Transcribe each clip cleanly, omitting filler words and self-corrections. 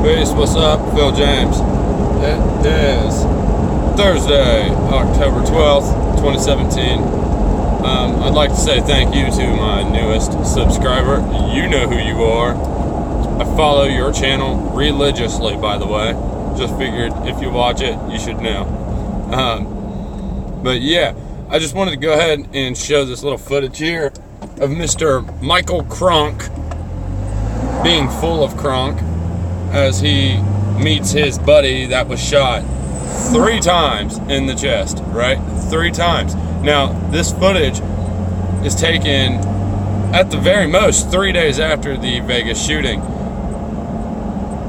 Peace, what's up? Phil James. It is Thursday, October 12th, 2017. I'd like to say thank you to my newest subscriber. You know who you are. I follow your channel religiously, by the way. Just figured if you watch it, you should know. But yeah, I just wanted to go ahead and show this little footage here of Mr. Michael Kronk being full of Kronk as he meets his buddy that was shot 3 times in the chest, right? 3 times. Now, this footage is taken at the very most 3 days after the Vegas shooting.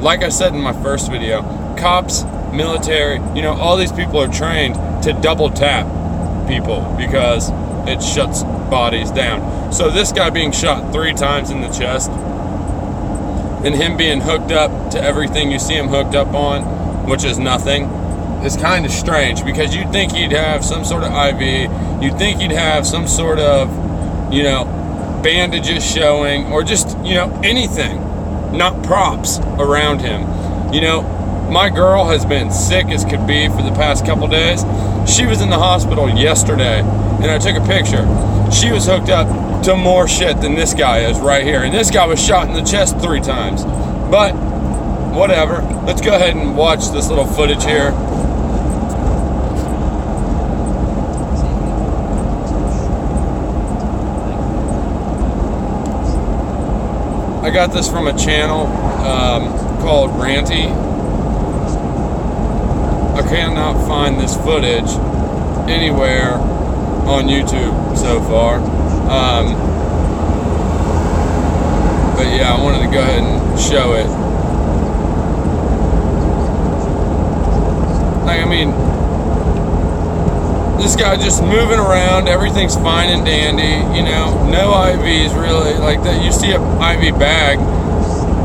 Like I said in my first video, cops, military, all these people are trained to double tap people because it shuts bodies down. So this guy being shot 3 times in the chest and him being hooked up to everything you see him hooked up on, which is nothing, is kind of strange, because you'd think he'd have some sort of IV, you'd think he'd have some sort of, bandages showing, or just, anything, not props around him. My girl has been sick as could be for the past couple days. She was in the hospital yesterday, and I took a picture. She was hooked up to more shit than this guy is right here. And this guy was shot in the chest 3 times. But, whatever. Let's go ahead and watch this little footage here. I got this from a channel called Ranty. I cannot find this footage anywhere on YouTube so far. But yeah, I wanted to go ahead and show it. This guy just moving around, everything's fine and dandy, no IVs really, like that. You see a IV bag,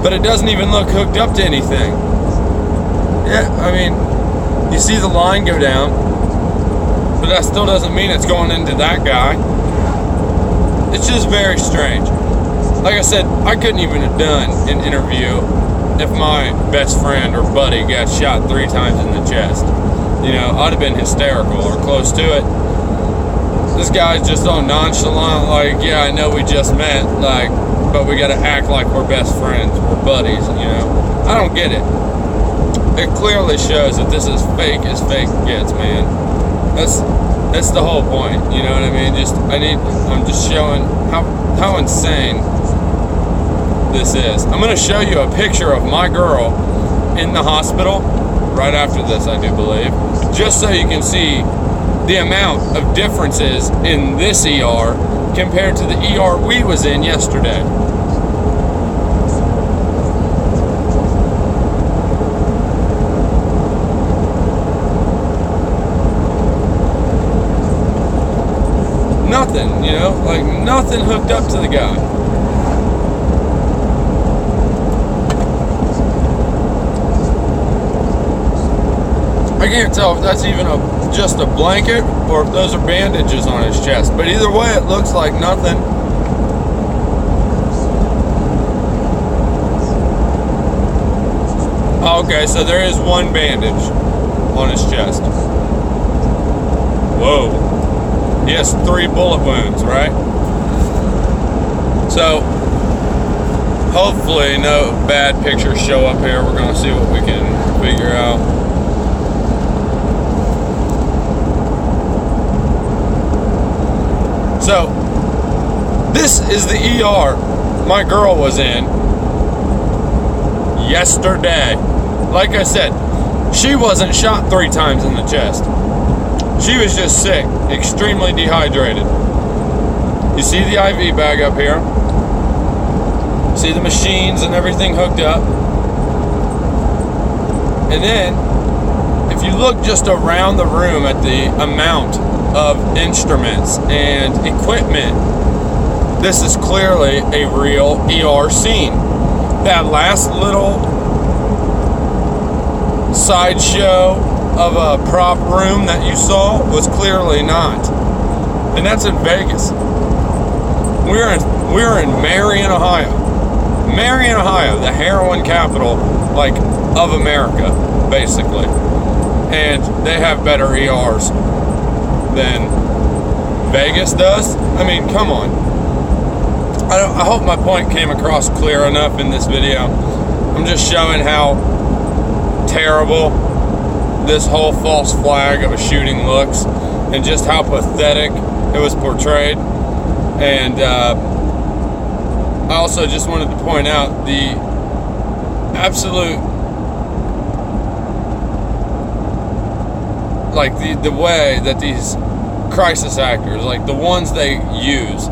but it doesn't even look hooked up to anything. Yeah, you see the line go down, but that still doesn't mean it's going into that guy. It's just very strange. Like I said, I couldn't even have done an interview if my best friend or buddy got shot 3 times in the chest. I'd have been hysterical or close to it. This guy's just all nonchalant, like, yeah, I know we just met, but we gotta act like we're best friends, we're buddies, I don't get it. It clearly shows that this is fake as fake gets, man. That's the whole point, you know what I mean? I'm just showing how insane this is. I'm gonna show you a picture of my girl in the hospital right after this, I do believe, just so you can see the amount of differences in this ER compared to the ER we was in yesterday. Nothing, nothing hooked up to the guy. I can't tell if that's even just a blanket or if those are bandages on his chest, but either way it looks like nothing. Okay, so there is 1 bandage on his chest. Whoa. He has 3 bullet wounds, right? So, hopefully no bad pictures show up here. We're going to see what we can figure out. So, this is the ER my girl was in yesterday. Like I said, she wasn't shot 3 times in the chest. She was just sick, extremely dehydrated. You see the IV bag up here. See the machines and everything hooked up. And then, if you look just around the room at the amount of instruments and equipment, this is clearly a real ER scene. That last little sideshow of a prop room that you saw was clearly not. And that's in Vegas. We're in Marion, Ohio. Marion, Ohio, the heroin capital, like, of America, basically. And they have better ERs than Vegas does. I mean, come on. I hope my point came across clear enough in this video. I'm just showing how terrible this whole false flag of a shooting looks, and just how pathetic it was portrayed. And I also just wanted to point out the absolute, like, the way that these crisis actors, like the ones they use,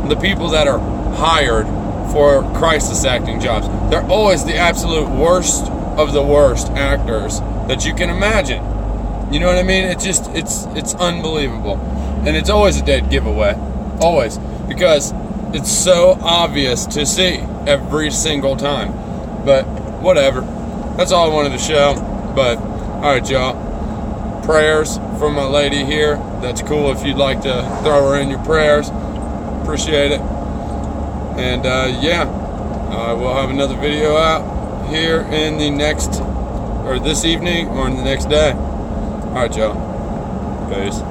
the people that are hired for crisis acting jobs, they're always the absolute worst of the worst actors that you can imagine. You know what I mean? It's just, it's unbelievable. And it's always a dead giveaway. Always. Because it's so obvious to see every single time. But whatever. That's all I wanted to show. But, alright, y'all. Prayers for my lady here. That's cool if you'd like to throw her in your prayers. Appreciate it. And yeah, we'll have another video out here in the next, or this evening, or in the next day. Alright, y'all. Peace.